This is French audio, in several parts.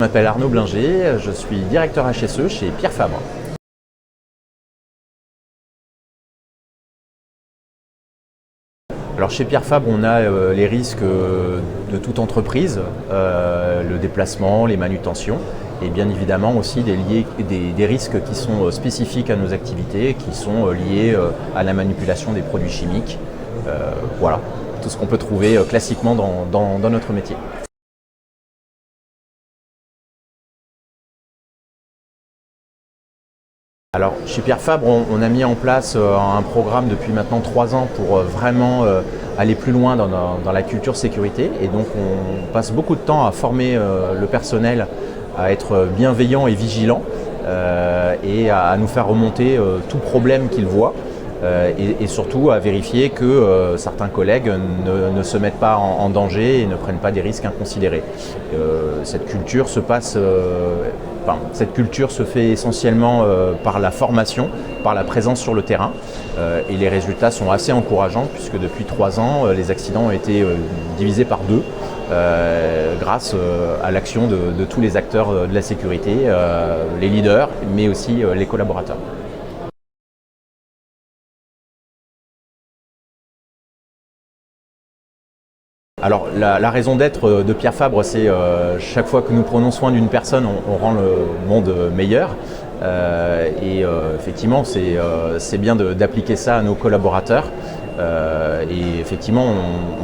Je m'appelle Arnaud Blinger, je suis directeur HSE chez Pierre Fabre. Alors chez Pierre Fabre, on a les risques de toute entreprise, le déplacement, les manutentions et bien évidemment aussi des risques qui sont spécifiques à nos activités, qui sont liés à la manipulation des produits chimiques. Voilà, tout ce qu'on peut trouver classiquement dans notre métier. Alors chez Pierre Fabre, on a mis en place un programme depuis maintenant 3 ans pour vraiment aller plus loin dans la culture sécurité, et donc on passe beaucoup de temps à former le personnel à être bienveillant et vigilant et à nous faire remonter tout problème qu'ils voient et surtout à vérifier que certains collègues ne se mettent pas en danger et ne prennent pas des risques inconsidérés. Cette culture se fait essentiellement par la formation, par la présence sur le terrain et les résultats sont assez encourageants puisque depuis 3 ans, les accidents ont été divisés par 2 grâce à l'action de tous les acteurs de la sécurité, les leaders mais aussi les collaborateurs. Alors la raison d'être de Pierre Fabre, c'est chaque fois que nous prenons soin d'une personne, on rend le monde meilleur. Effectivement, c'est bien d'appliquer ça à nos collaborateurs. Et effectivement,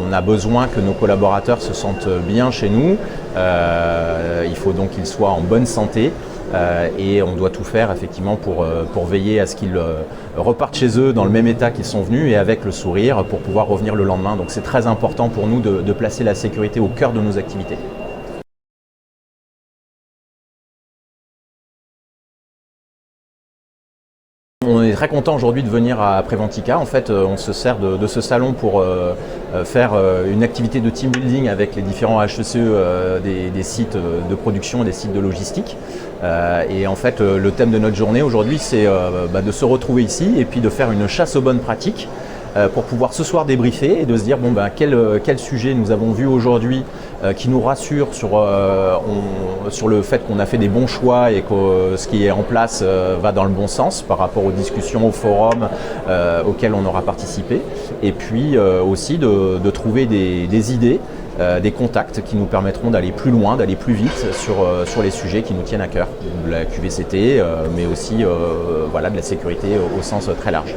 on a besoin que nos collaborateurs se sentent bien chez nous. Il faut donc qu'ils soient en bonne santé. Et on doit tout faire effectivement pour veiller à ce qu'ils repartent chez eux dans le même état qu'ils sont venus et avec le sourire pour pouvoir revenir le lendemain. Donc c'est très important pour nous de placer la sécurité au cœur de nos activités. On est très content aujourd'hui de venir à Préventica. En fait, on se sert de ce salon pour faire une activité de team building avec les différents HSE des sites de production et des sites de logistique. Et en fait, le thème de notre journée aujourd'hui, c'est de se retrouver ici et puis de faire une chasse aux bonnes pratiques pour pouvoir ce soir débriefer et de se dire quel sujet nous avons vu aujourd'hui qui nous rassure sur le fait qu'on a fait des bons choix et que ce qui est en place va dans le bon sens par rapport aux discussions, aux forums auxquels on aura participé. Et puis aussi de trouver des idées, des contacts qui nous permettront d'aller plus loin, d'aller plus vite sur les sujets qui nous tiennent à cœur, de la QVCT, mais aussi de la sécurité au sens très large.